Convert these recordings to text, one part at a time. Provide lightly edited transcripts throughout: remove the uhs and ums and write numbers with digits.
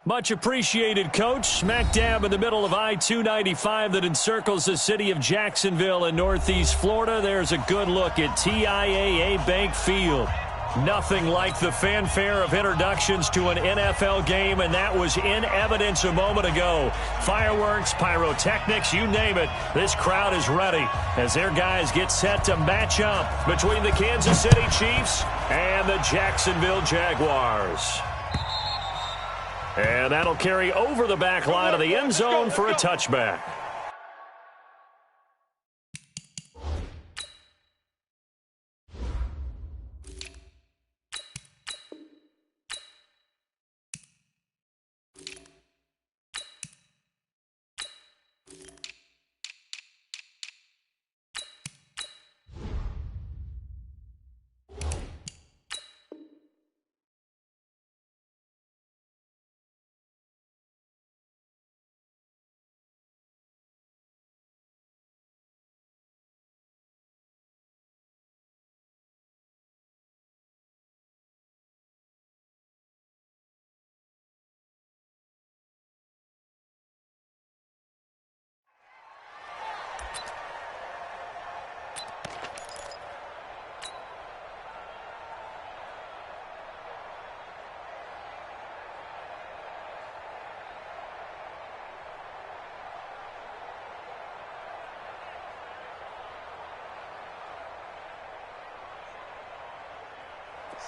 Much appreciated, Coach. Smack dab in the middle of I-295 that encircles the city of Jacksonville in Northeast Florida. There's a good look at TIAA Bank Field. Nothing like the fanfare of introductions to an NFL game, and that was in evidence a moment ago. Fireworks, pyrotechnics, you name it. This crowd is ready as their guys get set to match up between the Kansas City Chiefs and the Jacksonville Jaguars. And that'll carry over the back line of the end zone for a touchback.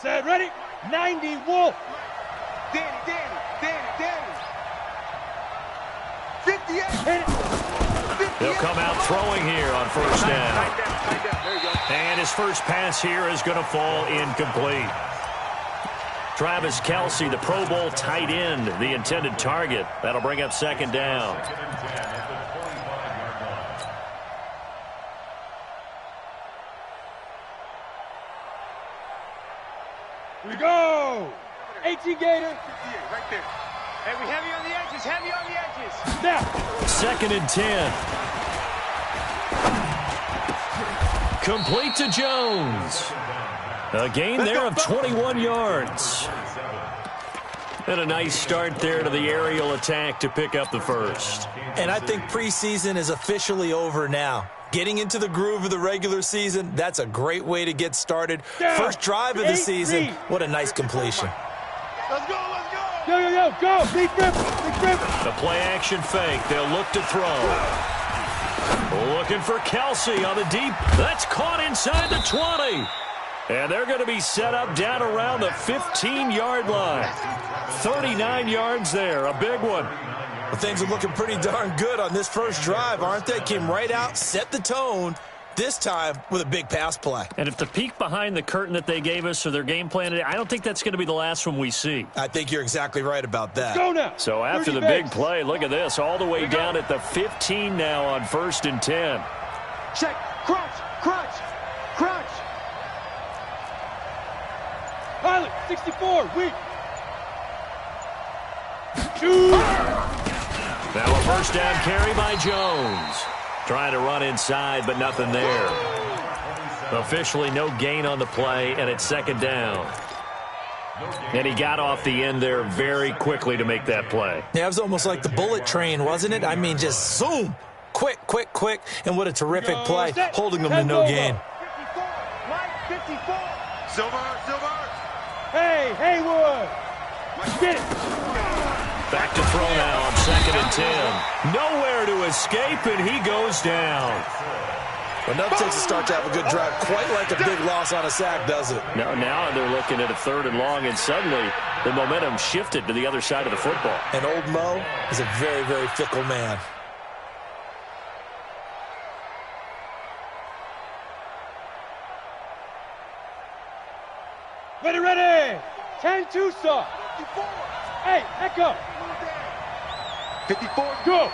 Set, ready? 90, Wolf. Danny. 58. Hit it. 58. He'll come out throwing here on first down. Tight down. There you go. And his first pass here is going to fall incomplete. Travis Kelce, the Pro Bowl tight end, the intended target. That'll bring up second down. Here we go. 18 Gator. 58, right there. Hey, we heavy on the edges. Heavy on the edges. Now. Second and 10. Complete to Jones. A gain there of 21 yards. And a nice start there to the aerial attack to pick up the first. And I think preseason is officially over now. Getting into the groove of the regular season, that's a great way to get started. First drive of the season, what a nice completion. Let's go. Go. Big rip. The play-action fake. They'll look to throw. Looking for Kelce on the deep. That's caught inside the 20. And they're going to be set up down around the 15-yard line. 39 yards there, a big one. Well, things are looking pretty darn good on this first drive, aren't they? Came right out, set the tone, this time with a big pass play. And if the peek behind the curtain that they gave us or their game plan today, I don't think that's going to be the last one we see. I think you're exactly right about that. Go now. So after the big play, look at this, all the way down at the 15 now on first and 10. Check. Crunch. Pilot, 64, weak. Shoot. Now a first down carry by Jones. Trying to run inside, but nothing there. Officially no gain on the play, and it's second down. And he got off the end there very quickly to make that play. Yeah, it was almost like the bullet train, wasn't it? I mean, just zoom. Quick. And what a terrific play, holding them to no gain. 54. Mike, 54. Silver. Hey, Haywood. Get it. Back to throw now on second and 10. Nowhere to escape, and he goes down. But nothing takes a start to have a good drive, quite like a big loss on a sack, does it? Now they're looking at a third and long, and suddenly the momentum shifted to the other side of the football. And old Mo is a very, very fickle man. Ready. 10 Tucson. 54. Hey, Echo. 54. Go.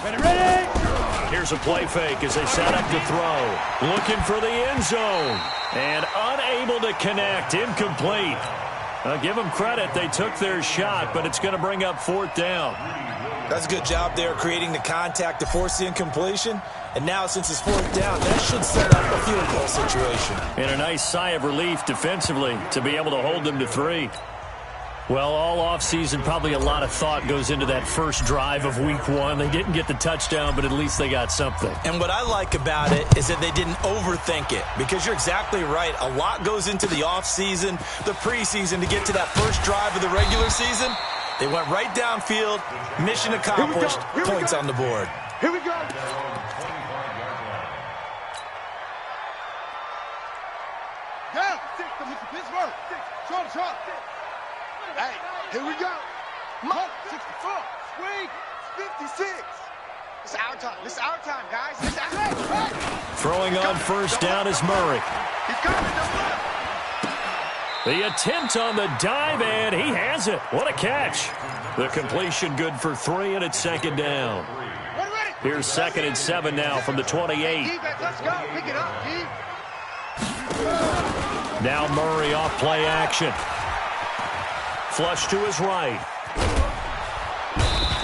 Ready. Here's a play fake as they set up to throw. Looking for the end zone. And unable to connect. Incomplete. Give them credit. They took their shot, but it's going to bring up fourth down. That's a good job there creating the contact to force the incompletion. And now, since it's fourth down, that should set up a field goal situation. And a nice sigh of relief defensively to be able to hold them to 3. Well, all offseason, probably a lot of thought goes into that first drive of week one. They didn't get the touchdown, but at least they got something. And what I like about it is that they didn't overthink it, because you're exactly right. A lot goes into the offseason, the preseason, to get to that first drive of the regular season. They went right downfield, mission accomplished, points on the board. Here we go. Down. Pittsburgh. Short. Hey, here we go. Look, 64. Swing. 56. It's our time. This is our time, guys. This is our time. Throwing on first down is Murray. He's coming. The attempt on the dive, and he has it. What a catch. The completion good for 3, and it's second down. Here's 2nd and 7 now from the 28. Let's go. Pick it up, D. Now Murray off play action. Flush to his right.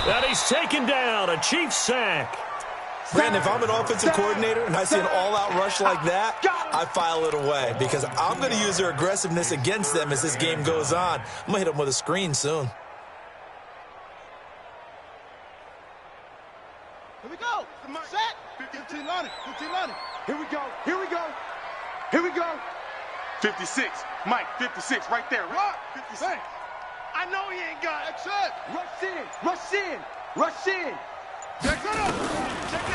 And he's taken down. A Chiefs sack. Brandon, if I'm an offensive coordinator and I see an all-out rush like that, I file it away, because I'm going to use their aggressiveness against them as this game goes on. I'm going to hit them with a screen soon. Here we go. Set. 15 line. Here we go. Here we go. Here we go. 56. Mike, 56 right there. Right? 56. I know he ain't got it. Rush in.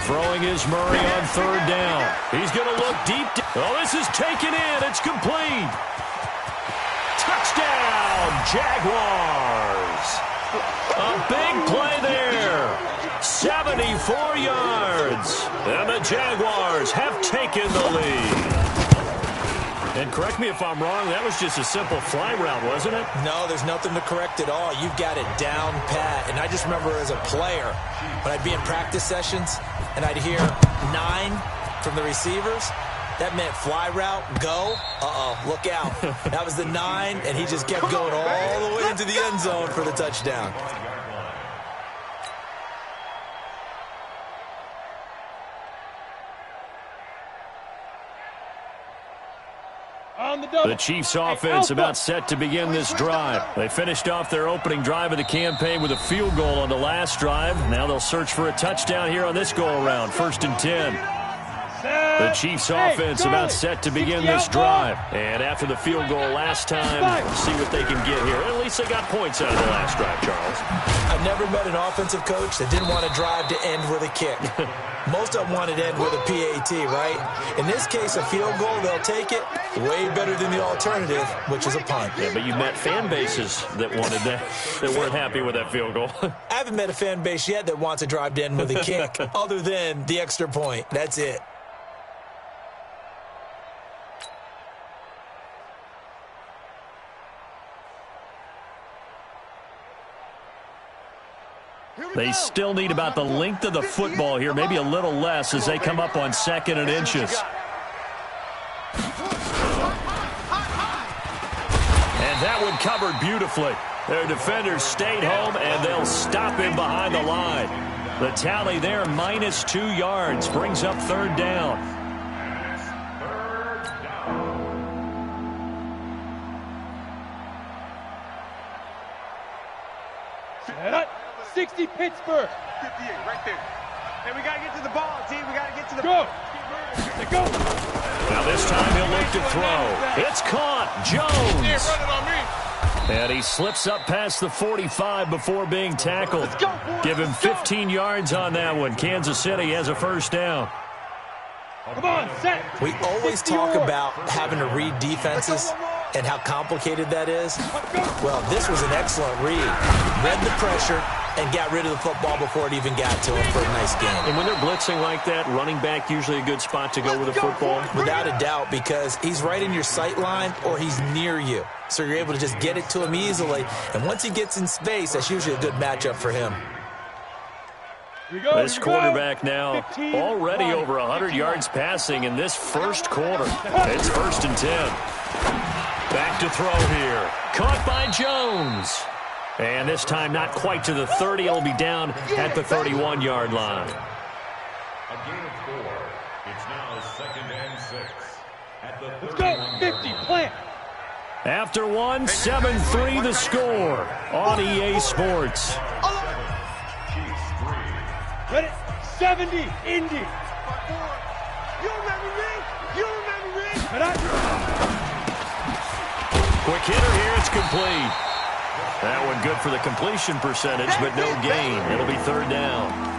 Throwing is Murray on third down. He's going to look deep. Oh, this is taken in. It's complete. Touchdown, Jaguars. A big play there. 74 yards. And the Jaguars have taken the lead. And correct me if I'm wrong, that was just a simple fly route, wasn't it? No, there's nothing to correct at all. You've got it down pat. And I just remember as a player, when I'd be in practice sessions and I'd hear 9 from the receivers, that meant fly route, go. Look out. That was the 9, and he just kept going all the way into the end zone for the touchdown. The Chiefs offense about set to begin this drive. They finished off their opening drive of the campaign with a field goal on the last drive. Now they'll search for a touchdown here on this go-around, 1st and 10. The Chiefs offense about set to begin this drive. And after the field goal last time, see what they can get here. At least they got points out of the last drive, Charles. I've never met an offensive coach that didn't want to drive to end with a kick. Most of them wanted to end with a PAT, right? In this case, a field goal, they'll take it. Way better than the alternative, which is a punt. Yeah, but you met fan bases that wanted that, that weren't happy with that field goal. I haven't met a fan base yet that wants to drive to end with a kick, other than the extra point. That's it. They still need about the length of the football here, maybe a little less as they come up on 2nd and inches. And that one covered beautifully. Their defenders stayed home, and they'll stop him behind the line. The tally there, -2 yards, brings up 3rd down. Set up. 60 Pittsburgh. 58 right there. Hey, we got to get to the ball, team. We got to get to the ball. Go. Now this time he'll look to throw. It's caught. Jones. And he slips up past the 45 before being tackled. Give him 15 yards on that one. Kansas City has a 1st down. Come on, set. We always talk about having to read defenses and how complicated that is. Well, this was an excellent read. Read the pressure and got rid of the football before it even got to him for a nice game. And when they're blitzing like that, running back usually a good spot to go with the football? Without a doubt, because he's right in your sight line or he's near you. So you're able to just get it to him easily. And once he gets in space, that's usually a good matchup for him. This quarterback now already over 100 yards passing in this first quarter. It's 1st and 10. Back to throw here. Caught by Jones. And this time not quite to the 30. It'll be down at the 31-yard line. A gain of 4. It's now 2nd and 6. At the Let's go. 50. Plant. After one, 7-3 the score on EA Sports. Ready? 70, Indy. You remember me? You remember me? Quick hitter here, it's complete. That one good for the completion percentage, but no gain. It'll be third down.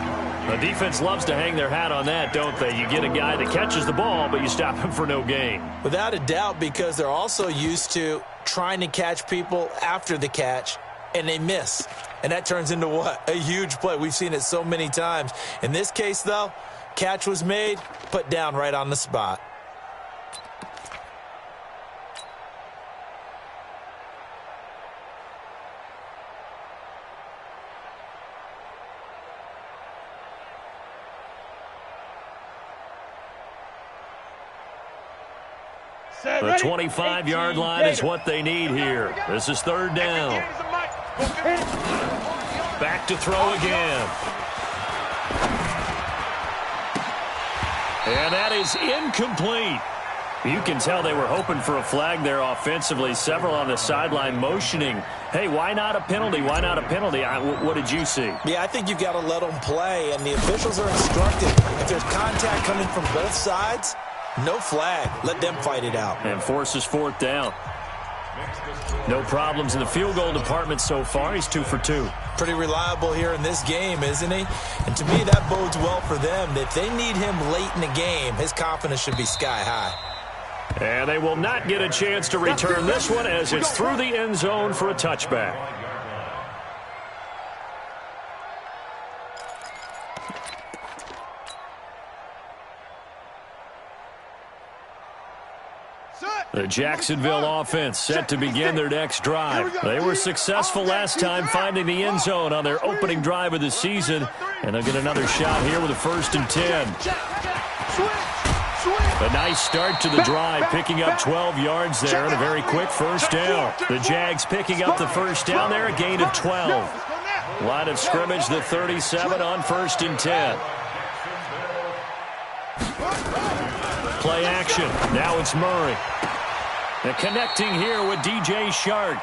The defense loves to hang their hat on that, don't they? You get a guy that catches the ball, but you stop him for no gain. Without a doubt, because they're also used to trying to catch people after the catch, and they miss. And that turns into what? A huge play. We've seen it so many times. In this case, though, catch was made, put down right on the spot. The 25-yard line is what they need here. This is third down. Back to throw again. And that is incomplete. You can tell they were hoping for a flag there offensively. Several on the sideline motioning. Hey, why not a penalty? Why not a penalty? What did you see? Yeah, I think you've got to let them play, and the officials are instructed. If there's contact coming from both sides, no flag. Let them fight it out. And forces fourth down. No problems in the field goal department so far. He's 2 for 2. Pretty reliable here in this game, isn't he? And to me, that bodes well for them. If they need him late in the game, his confidence should be sky high. And they will not get a chance to return this one as it's through the end zone for a touchback. The Jacksonville offense set to begin their next drive. They were successful last time finding the end zone on their opening drive of the season, and they'll get another shot here with a 1st and 10. A nice start to the drive, picking up 12 yards there and a very quick first down. The Jags picking up the first down there, a gain of 12. Line of scrimmage, the 37 on 1st and 10. Play action. Now it's Murray. And connecting here with DJ Shark.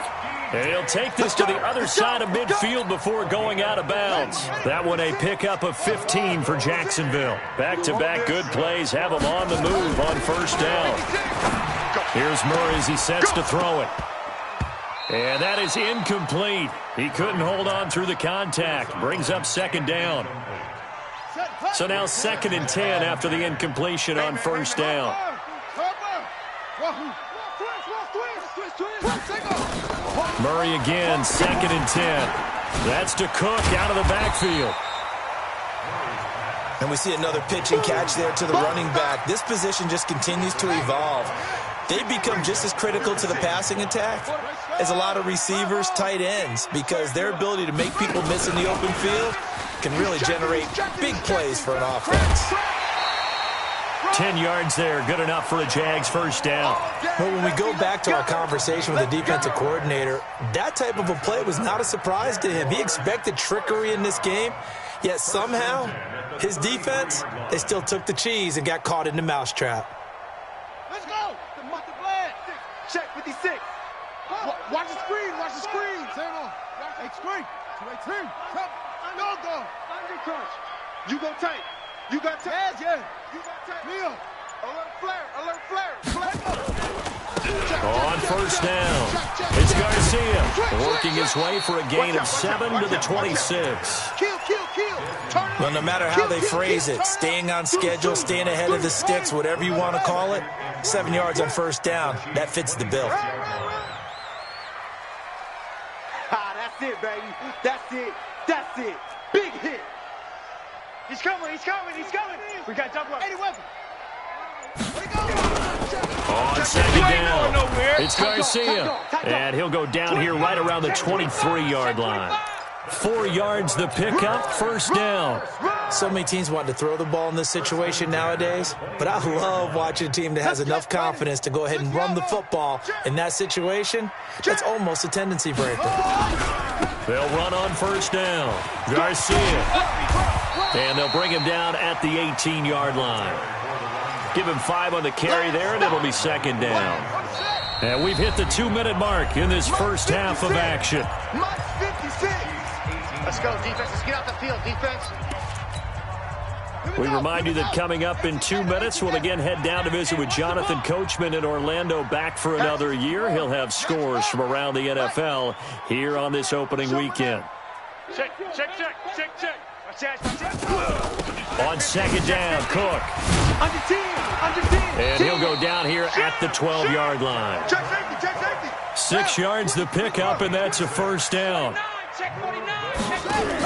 And he'll take this to the other side of midfield before going out of bounds. That one a pickup of 15 for Jacksonville. Back-to-back good plays have him on the move on 1st down. Here's Murray as he sets to throw it. And that is incomplete. He couldn't hold on through the contact. Brings up 2nd down. So now 2nd and 10 after the incompletion on 1st down. Murray again, 2nd and 10. That's to Cook out of the backfield. And we see another pitch and catch there to the running back. This position just continues to evolve. They become just as critical to the passing attack as a lot of receivers, tight ends, because their ability to make people miss in the open field can really generate big plays for an offense. 10 yards there, good enough for a Jags 1st down. Well, when we go back to our conversation with the defensive coordinator, that type of a play was not a surprise to him. He expected trickery in this game, yet somehow his defense, they still took the cheese and got caught in the mousetrap. Let's go. The Mother Blade. Check 56. Watch the screen. Watch the screen. Say it on. Hey, screen. 2-18. No go. Under crunch. You go tight. You got tight. Yeah. You got tight. Leo. Alert flare. Alert flare. On 1st down, it's Garcia working his way for a gain of 7 to the 26. Kill. Well, no matter how they phrase it, staying on schedule, staying ahead of the sticks, whatever you want to call it, 7 yards on 1st down, that fits the bill. That's it, baby. That's it. Big hit. He's coming. We got double up. 80 weapon. On 2nd down, it's Garcia. And he'll go down here right around the 23-yard line. 4 yards the pickup, 1st down. So many teams want to throw the ball in this situation nowadays, but I love watching a team that has enough confidence to go ahead and run the football. In that situation, that's almost a tendency breaker. They'll run on 1st down. Garcia. And they'll bring him down at the 18-yard line. Give him 5 on the carry there, and it'll be 2nd down. And we've hit the 2-minute mark in this first half of action. Mike 56. Let's go, defense. Let's get out the field, defense. We remind you that coming up in 2 minutes, we'll again head down to visit with Jonathan Coachman in Orlando, back for another year. He'll have scores from around the NFL here on this opening weekend. Check. Watch that. On second down, Cook. Under 10. And he'll go down here at the 12-yard line. Check safety. 6 yards the pickup, and that's a first down. Check 49. Check 49.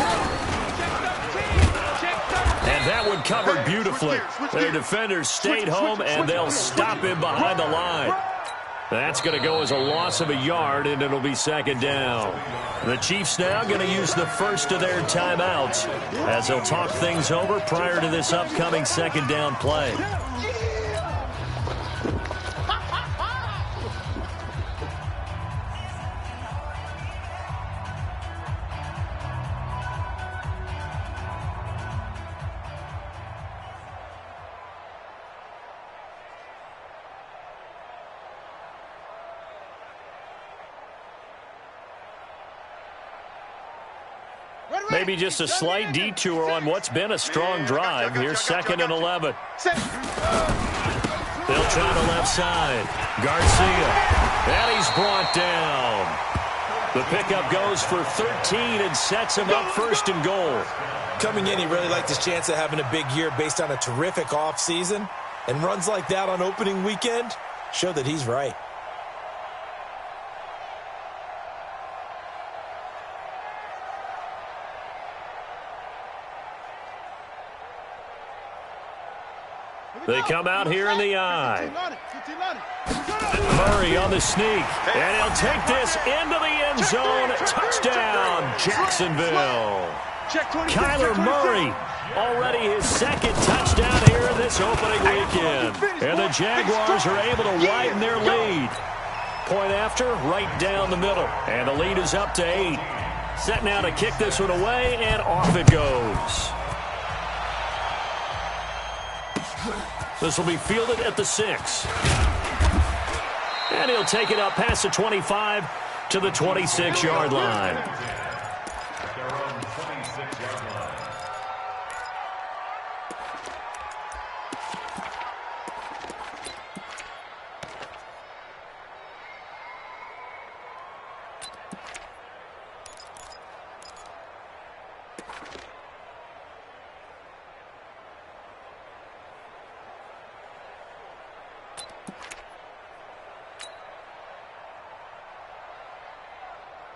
And that one covered beautifully. Their defenders stayed home, and they'll stop him behind the line. That's going to go as a loss of a yard, and it'll be second down. The Chiefs now going to use the first of their timeouts as they'll talk things over prior to this upcoming second down play. Maybe just a slight detour on what's been a strong drive. Here's 2nd and 11. They'll try the left side. Garcia. And he's brought down. The pickup goes for 13 and sets him up 1st and goal. Coming in, he really liked his chance of having a big year based on a terrific offseason. And runs like that on opening weekend show that he's right. They come out here in the eye. Murray on the sneak. And he'll take this into the end zone. Touchdown, Jacksonville. Kyler Murray, already his 2nd touchdown here in this opening weekend. And the Jaguars are able to widen their lead. Point after, right down the middle. And the lead is up to 8. Set now to kick this one away, and off it goes. This will be fielded at the 6. And he'll take it up past the 25 to the 26-yard line. They're on the 26-yard line.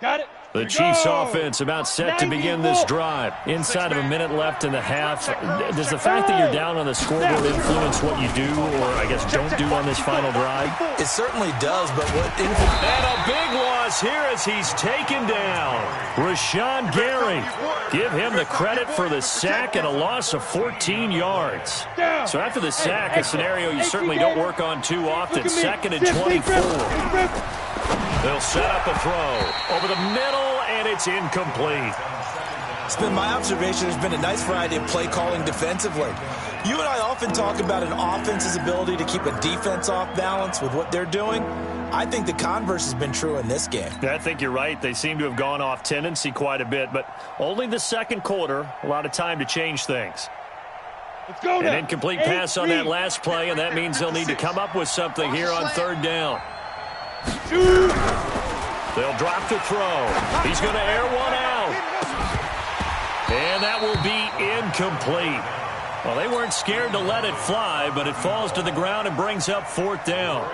Got it. The Chiefs offense about set to begin this drive. Inside of a minute left in the half. Does the fact that you're down on the scoreboard influence what you do, or I guess don't do on this final drive? It certainly does, but what influence... And a big loss here as he's taken down. Rashawn Gary. Give him the credit for the sack and a loss of 14 yards. So after the sack, a scenario you certainly don't work on too often. 2nd and 24. They'll set up a throw over the middle, and it's incomplete. It's been my observation there's been a nice variety of play calling defensively. You and I often talk about an offense's ability to keep a defense off balance with what they're doing. I think the converse has been true in this game. I think you're right. They seem to have gone off tendency quite a bit, but only the 2nd quarter, a lot of time to change things. Let's go now. An incomplete pass on that last play, and that means they'll need to come up with something here on 3rd down. They'll drop the throw. He's going to air one out. And that will be incomplete. Well, they weren't scared to let it fly, but it falls to the ground and brings up 4th down.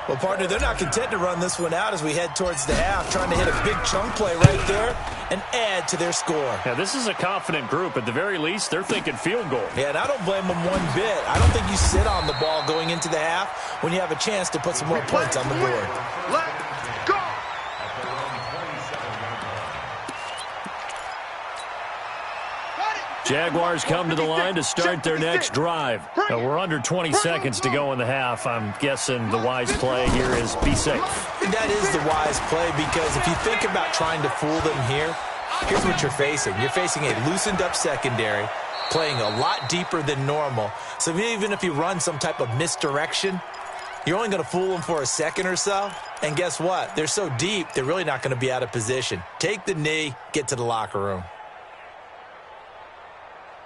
Well, partner, they're not content to run this one out as we head towards the half, trying to hit a big chunk play right there and add to their score. Now, this is a confident group. At the very least, they're thinking field goal. Yeah, and I don't blame them one bit. I don't think you sit on the ball going into the half when you have a chance to put some more points on the board. Let's go. Jaguars come to the line to start their next drive. We're under 20 seconds to go in the half. I'm guessing the wise play here is be safe. That is the wise play, because if you think about trying to fool them here, here's what you're facing. You're facing a loosened up secondary, playing a lot deeper than normal. So even if you run some type of misdirection, You're only going to fool them for a second or so. And guess what? They're so deep, they're really not going to be out of position. Take the knee, get to the locker room.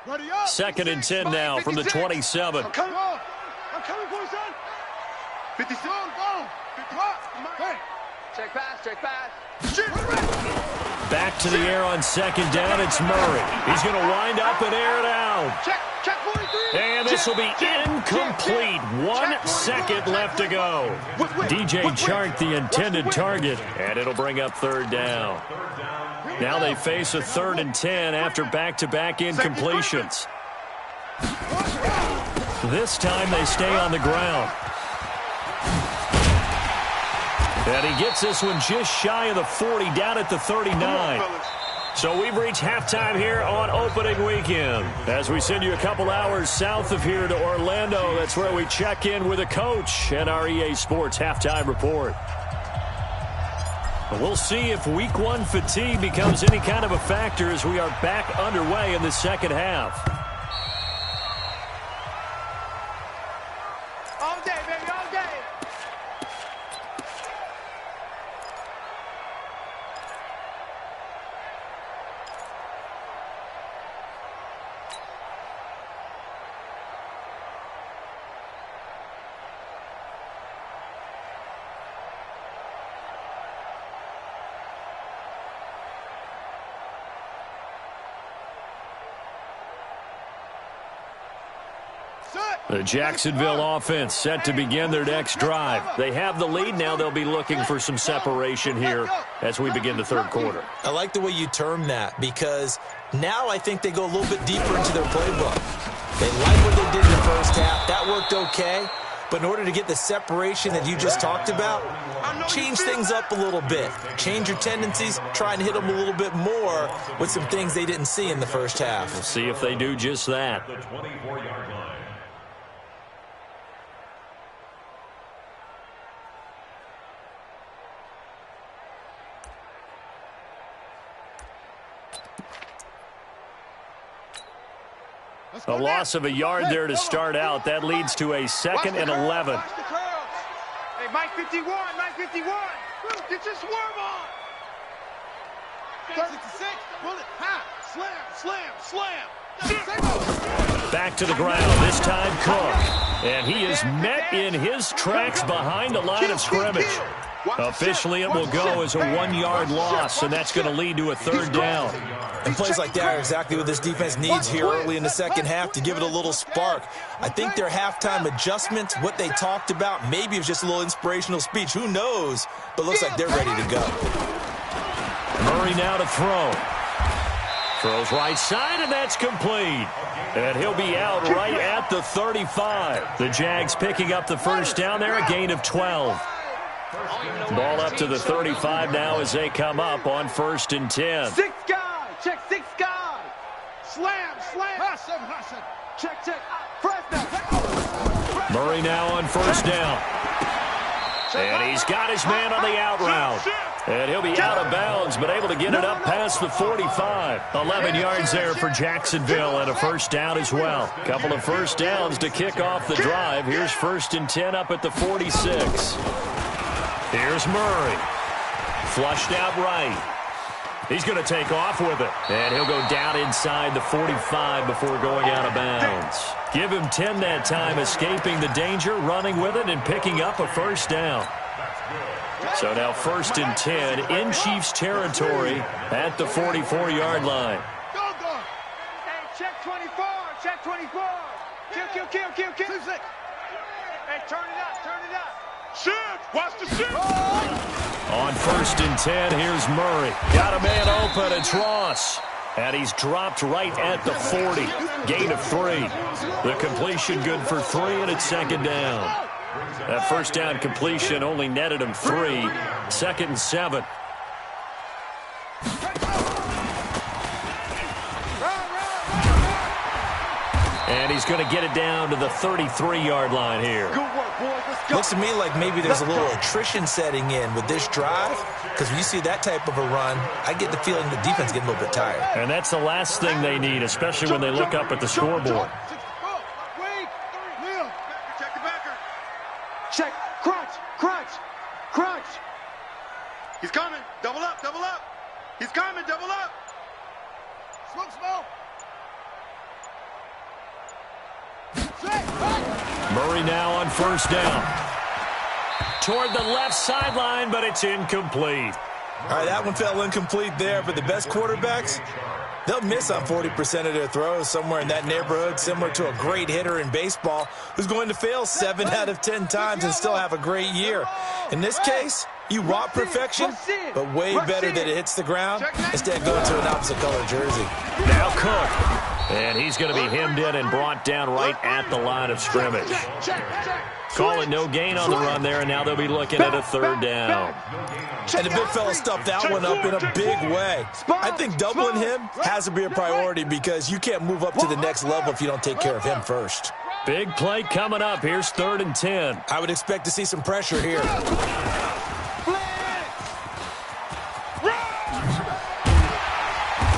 2nd and 10 now from the 27. I'm coming for you, son. 56. Go. Hey. Check pass. Back to the air on 2nd down. It's Murray. He's going to wind up and air it out. Check 43. And this will be incomplete. 1 second left to go. DJ Chark, the intended target, and it'll bring up 3rd down. Now they face a 3rd and 10 after back-to-back incompletions. This time they stay on the ground. And he gets this one just shy of the 40, down at the 39. So we've reached halftime here on opening weekend. As we send you a couple hours south of here to Orlando, that's where we check in with a coach and our EA Sports halftime report. We'll see if week 1 fatigue becomes any kind of a factor as we are back underway in the second half. All day, baby, all day. The Jacksonville offense set to begin their next drive. They have the lead now. They'll be looking for some separation here as we begin the 3rd quarter. I like the way you term that because now I think they go a little bit deeper into their playbook. They like what they did in the first half. That worked okay. But in order to get the separation that you just talked about, change things up a little bit. Change your tendencies. Try and hit them a little bit more with some things they didn't see in the first half. We'll see if they do just that. The 24-yard line. A loss of a yard there to start out. That leads to a 2nd and 11. Hey, Mike 51. Get your swerve on. 66. Bullet. Ha. Slam. Back to the ground. This time Cook. And he is met in his tracks behind the line of scrimmage. Officially, it will go as a 1-yard loss, and that's going to lead to a 3rd down. And plays like that are exactly what this defense needs here early in the second half to give it a little spark. I think their halftime adjustments, what they talked about, maybe it was just a little inspirational speech. Who knows? But looks like they're ready to go. Murray now to throw. Throws right side, and that's complete. And he'll be out right at the 35. The Jags picking up the 1st down there, a gain of 12. Ball up to the 35 now as they come up on 1st and 10. 6 guys. Check 6 guys. Slam. Check. Press now. Murray now on 1st down. And he's got his man on the out route. And he'll be out of bounds, but able to get it up past the 45. 11 yards there for Jacksonville and a 1st down as well. Couple of 1st downs to kick off the drive. Here's 1st and 10 up at the 46. Here's Murray. Flushed out right. He's going to take off with it. And he'll go down inside the 45 before going out of bounds. Give him 10 that time, escaping the danger, running with it, and picking up a 1st down. So now 1st and 10 in Chiefs territory at the 44-yard line. Hey, check 24. Kill. Hey, turn it up. Shift. Watch the shift. On 1st and 10, here's Murray. Got a man open, it's Ross. And he's dropped right at the 40. Gain of 3. The completion good for 3, and it's 2nd down. That 1st down completion only netted him 3. 2nd and 7. And he's going to get it down to the 33-yard line here. Good work, boys. Let's go. Looks to me like maybe there's a little attrition setting in with this drive, because when you see that type of a run, I get the feeling the defense getting a little bit tired. And that's the last thing they need, especially when they look up at the scoreboard. Check. Crunch. He's coming. Double up, double up. He's coming, double up. Smoke, smoke. Murray now on first down. Toward the left sideline, but it's incomplete. All right, that one fell incomplete there, but the best quarterbacks, they'll miss on 40% of their throws, somewhere in that neighborhood, similar to a great hitter in baseball who's going to fail 7 out of 10 times and still have a great year. In this case, you want perfection, but way better that it hits the ground instead of going to an opposite color jersey. Now Cook. And he's going to be hemmed in and brought down right at the line of scrimmage. Call it no gain on the run there, and now they'll be looking at a third down. And the big fella stuffed that one up in a big way. I think doubling him has to be a priority because you can't move up to the next level if you don't take care of him first. Big play coming up. Here's 3rd and 10. I would expect to see some pressure here.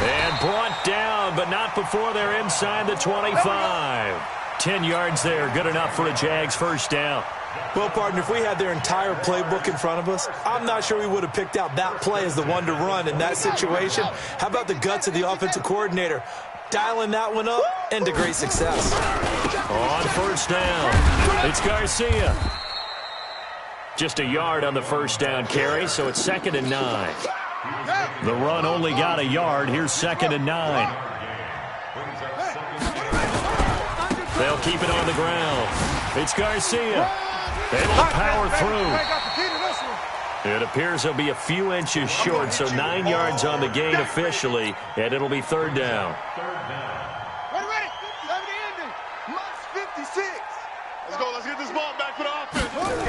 And brought down, but not before they're inside the 25. 10 yards there, good enough for a Jags first down. Well, partner, if we had their entire playbook in front of us, I'm not sure we would have picked out that play as the one to run in that situation. How about the guts of the offensive coordinator? Dialing that one up into great success. On first down, it's Garcia. Just a yard on the first down carry, so it's 2nd and 9. The run only got a yard. Here's 2nd and 9. They'll keep it on the ground. It's Garcia. Able to power through. It appears they'll be a few inches short, so 9 yards on the gain officially, and it'll be 3rd down. Ready. 56. Let's go. Let's get this ball back for the offense.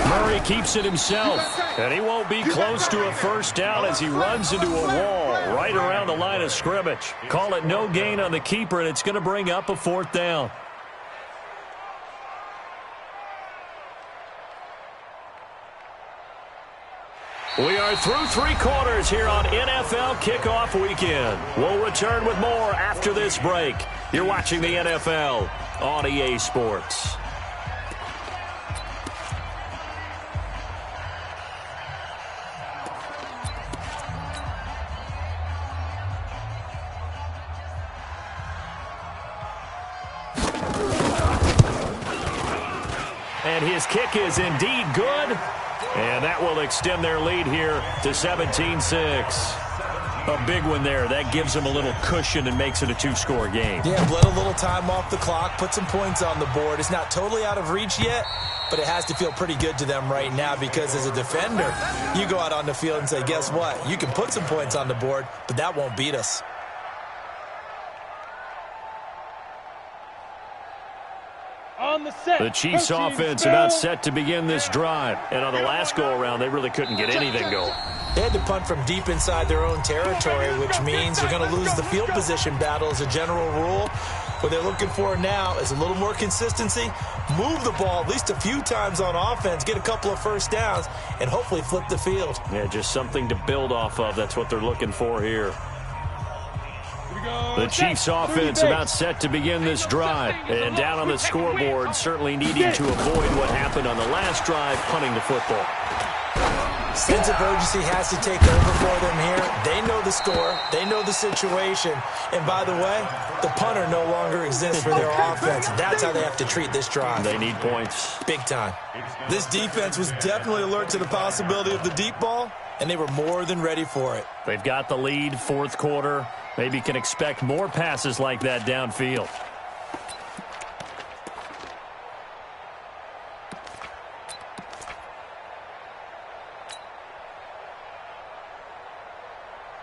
Murray keeps it himself, and he won't be close to a first down as he runs into a wall right around the line of scrimmage. Call it no gain on the keeper, and it's going to bring up a 4th down. We are through 3 quarters here on NFL Kickoff Weekend. We'll return with more after this break. You're watching the NFL on EA Sports. And his kick is indeed good. And that will extend their lead here to 17-6. A big one there. That gives them a little cushion and makes it a 2-score game. Yeah, let a little time off the clock, put some points on the board. It's not totally out of reach yet, but it has to feel pretty good to them right now because as a defender, you go out on the field and say, guess what? You can put some points on the board, but that won't beat us. The Chiefs offense about set to begin this drive. And on the last go-around, they really couldn't get anything going. They had to punt from deep inside their own territory, which means they're going to lose the field position battle as a general rule. What they're looking for now is a little more consistency, move the ball at least a few times on offense, get a couple of first downs, and hopefully flip the field. Yeah, just something to build off of. That's what they're looking for here. The Chiefs offense about set to begin this drive. And down on the scoreboard, certainly needing to avoid what happened on the last drive, punting the football. Sense of urgency has to take over for them here. They know the score. They know the situation. And by the way, the punter no longer exists for their offense. That's how they have to treat this drive. They need points. Big time. This defense was definitely alert to the possibility of the deep ball, and they were more than ready for it. They've got the lead, 4th quarter. Maybe can expect more passes like that downfield.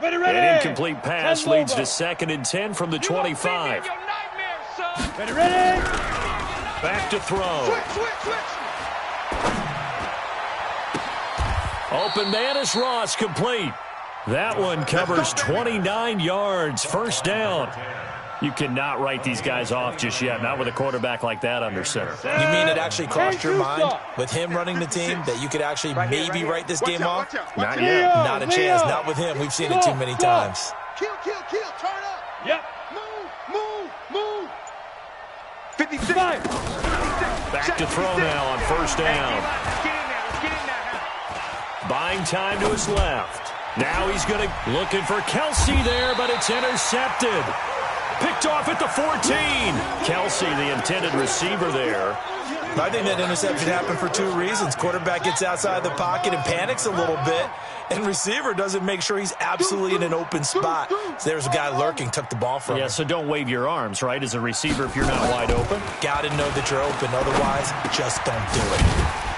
An incomplete pass leads to 2nd and 10 from the 25. Ready. Back to throw. Open man is Ross, complete. That one covers 29 yards. First down. You cannot write these guys off just yet, not with a quarterback like that under center. You mean it actually crossed your mind with him running the team that you could actually maybe write this game off? Not yet. Not a chance. Not with him. We've seen it too many times. Kill. Turn up. Yep. Move. 56. Back to throw now on first down. Let's get in there. Buying time to his left. Now he's going to looking for Kelsey there, but it's intercepted. Picked off at the 14. Kelsey, the intended receiver there. I think that interception happened for two reasons. Quarterback gets outside the pocket and panics a little bit, and receiver doesn't make sure he's absolutely in an open spot. So there's a guy lurking, took the ball from him. Yeah, so don't wave your arms, right, as a receiver if you're not wide open. Got to know that you're open. Otherwise, just don't do it.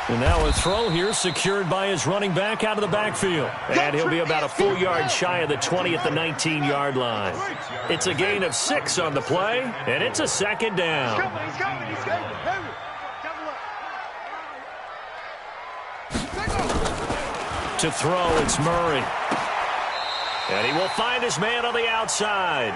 And now a throw here secured by his running back out of the backfield. And he'll be about a full yard shy of the 20 at the 19-yard line. It's a gain of 6 on the play, and it's a second down. He's coming. To throw, it's Murray. And he will find his man on the outside.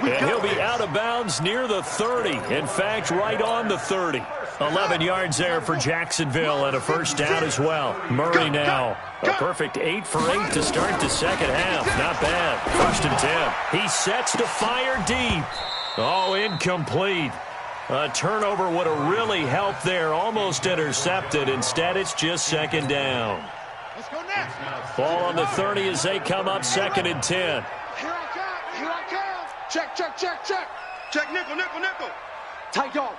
And he'll be out of bounds near the 30. In fact, right on the 30. 11 yards there for Jacksonville and a first down as well. Murray now, a perfect 8 for 8 to start the second half. Not bad. 1st and 10. He sets to fire deep. Oh, incomplete. A turnover would have really helped there. Almost intercepted. Instead, it's just second down. Let's go next. Ball on the 30 as they come up 2nd and 10. Here I come. Check. Check, nickel. Tight dog.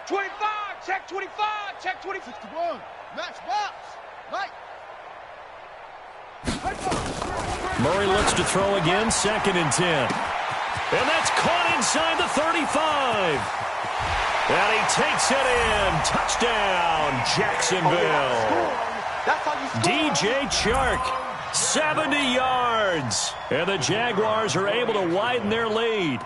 25, check 25, check 25. 61, match box, right. Murray looks to throw again, 2nd and 10. And that's caught inside the 35. And he takes it in. Touchdown, Jacksonville. DJ Chark, 70 yards. And the Jaguars are able to widen their lead.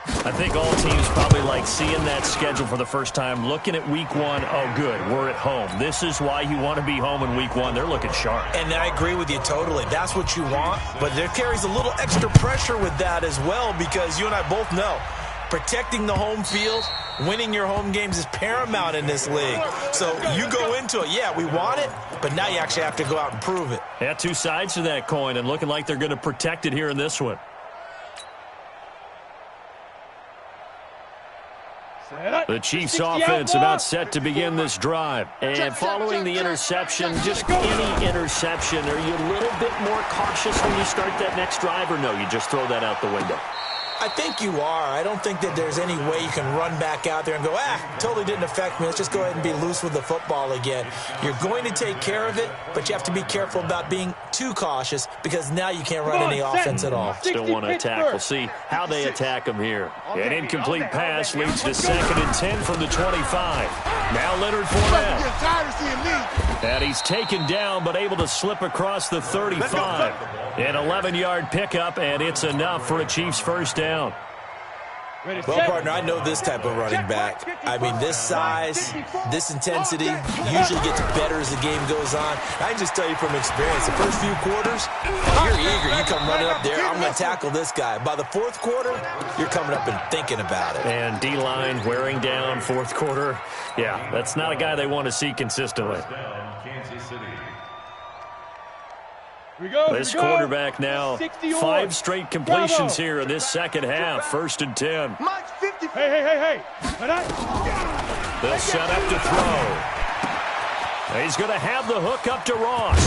I think all teams probably like seeing that schedule for the first time, looking at week 1. Oh, good, we're at home. This is why you want to be home in week 1. They're looking sharp. And I agree with you totally. That's what you want, but there carries a little extra pressure with that as well, because you and I both know protecting the home field, winning your home games is paramount in this league. So you go into it, yeah, we want it, but now you actually have to go out and prove it. Yeah, two sides to that coin, and looking like they're going to protect it here in this one. The Chiefs offense about set to begin this drive. And following the interception, just any interception, are you a little bit more cautious when you start that next drive, or no, you just throw that out the window? I think you are. I don't think that there's any way you can run back out there and go, totally didn't affect me. Let's just go ahead and be loose with the football again. You're going to take care of it, but you have to be careful about being too cautious, because now you can't run any offense at all. Still want to attack. We'll see how they attack them here. An incomplete pass leads to 2nd and 10 from the 25. Now Leonard Fournette. And he's taken down, but able to slip across the 35. An 11-yard pickup, and it's enough for a Chiefs first down. Well, partner, I know this type of running back. I mean, this size, this intensity usually gets better as the game goes on. I can just tell you from experience, the first few quarters, you're eager. You come running up there, I'm going to tackle this guy. By the 4th quarter, you're coming up and thinking about it. And D-line wearing down 4th quarter. Yeah, that's not a guy they want to see consistently. This quarterback now, 5 straight completions here in this second half. 1st and 10. Hey. They'll set up to throw. He's going to have the hook up to Ross.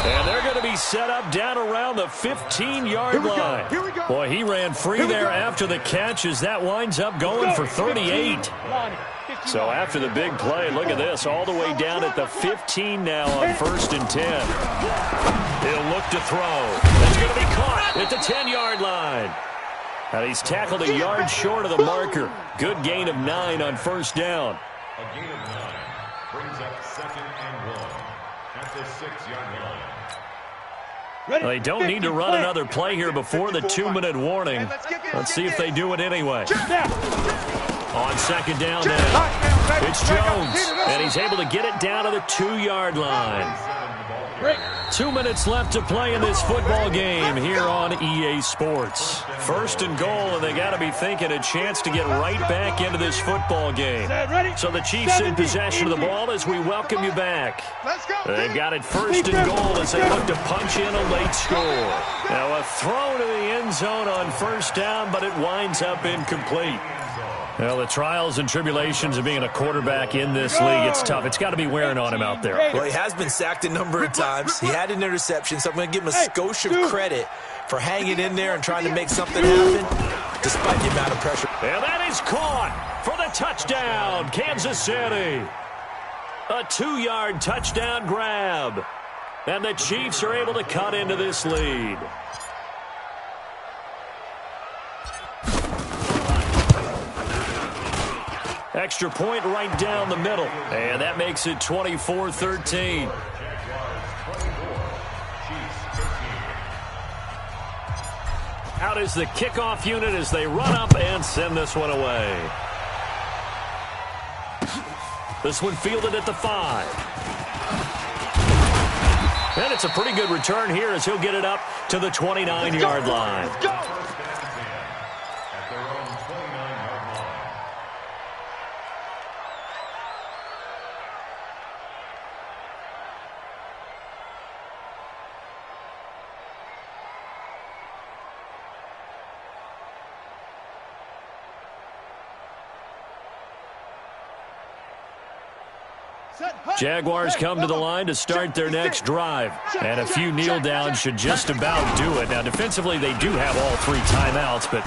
And they're going to be set up down around the 15-yard line. Boy, he ran free there after the catch as that winds up going for 38. So after the big play, look at this, all the way down at the 15 now on 1st and 10. He'll look to throw. That's going to be caught at the 10-yard line. And he's tackled a yard short of the marker. Good gain of 9 on 1st down. A gain of 9 brings up 2nd and 1 at the 6-yard line. They don't need to run another play here before the 2-minute warning. Let's see if they do it anyway. On 2nd down now, it's Jones, and he's able to get it down to the 2-yard line. 2 minutes left to play in this football game here on EA Sports. 1st and goal, and they got to be thinking a chance to get right back into this football game. So the Chiefs in possession of the ball as we welcome you back. They've got it 1st and goal as they look to punch in a late score. Now a throw to the end zone on 1st down, but it winds up incomplete. Well, the trials and tribulations of being a quarterback in this league, it's tough. It's got to be wearing on him out there. Well, he has been sacked a number of times. He had an interception, so I'm going to give him a skosh of credit for hanging in there and trying to make something happen, despite the amount of pressure. And that is caught for the touchdown, Kansas City. A 2-yard touchdown grab. And the Chiefs are able to cut into this lead. Extra point right down the middle. And that makes it 24-13. Out is the kickoff unit as they run up and send this one away. This one fielded at the 5. And it's a pretty good return here as he'll get it up to the 29-yard line. Jaguars come to the line to start their next drive. And a few kneel downs should just about do it. Now, defensively, they do have all 3 timeouts, but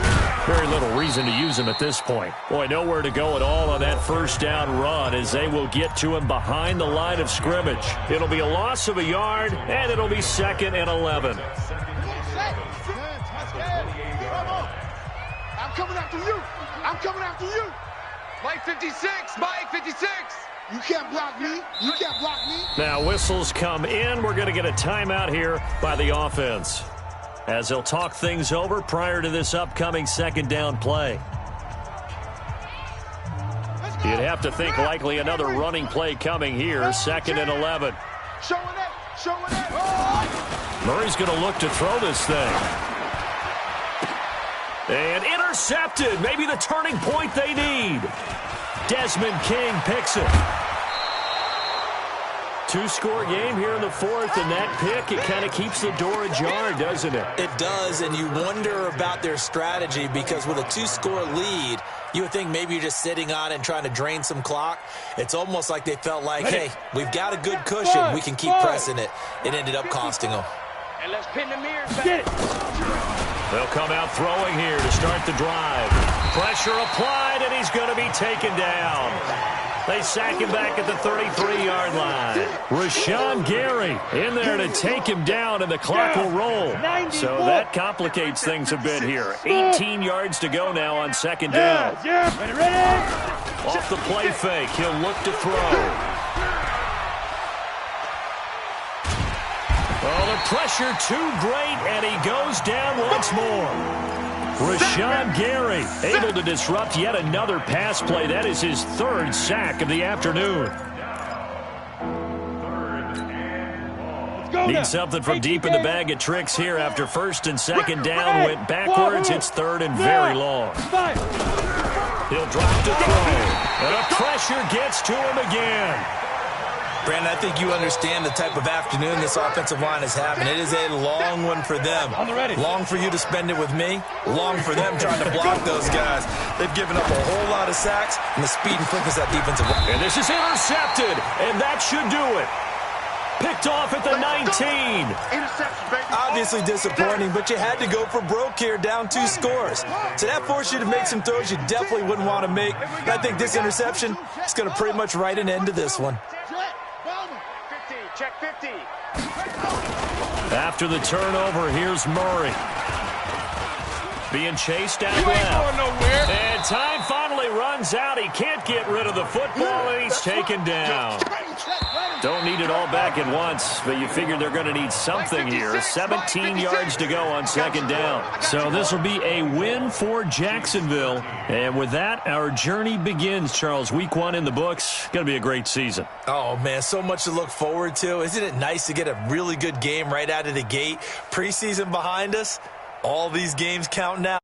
very little reason to use them at this point. Boy, nowhere to go at all on that first down run as they will get to him behind the line of scrimmage. It'll be a loss of a yard, and it'll be 2nd and 11. I'm coming after you. I'm coming after you. Mike 56. Mike 56. You can't block me. You can't block me. Now whistles come in. We're going to get a timeout here by the offense as they'll talk things over prior to this upcoming 2nd down play. You'd have to think likely another running play coming here. 2nd and 11. Showing it. Showing it. Murray's going to look to throw this thing. And intercepted. Maybe the turning point they need. Desmond King picks it. 2-score game here in the 4th, and that pick, it kind of keeps the door ajar, doesn't it? It does, and you wonder about their strategy because with a 2-score lead, you would think maybe you're just sitting on it and trying to drain some clock. It's almost like they felt like, hey, we've got a good cushion. We can keep pressing it. It ended up costing them. And let's pin the mirrors back. They'll come out throwing here to start the drive. Pressure applied, and he's going to be taken down. They sack him back at the 33-yard line. Rashawn Gary in there to take him down, and the clock will roll. So that complicates things a bit here. 18 yards to go now on 2nd down. Off the play fake, he'll look to throw. Oh, the pressure too great, and he goes down once more. Rashawn Gary able to disrupt yet another pass play. That is his 3rd sack of the afternoon. Need something from deep in the bag of tricks here after 1st and 2nd down went backwards. It's 3rd and very long. He'll drop to throw. And the pressure gets to him again. Brandon, I think you understand the type of afternoon this offensive line is having. It is a long one for them. Long for you to spend it with me. Long for them trying to block those guys. They've given up a whole lot of sacks, and the speed and quickness of that defensive line. And this is intercepted, and that should do it. Picked off at the 19. Interception, baby. Obviously disappointing, but you had to go for broke here, down 2 scores. So that forced you to make some throws you definitely wouldn't want to make. And I think this interception is going to pretty much write an end to this one. Check 50. After the turnover, here's Murray. Being chased out You ain't left. going nowhere. And time finally runs out. He can't get rid of the football, and he's taken down. Don't need it all back at once, but you figure they're going to need something here. 17 yards to go on 2nd down. So this will be a win for Jacksonville. And with that, our journey begins, Charles. Week 1 in the books. Going to be a great season. Oh, man, so much to look forward to. Isn't it nice to get a really good game right out of the gate? Preseason behind us. All these games counting out.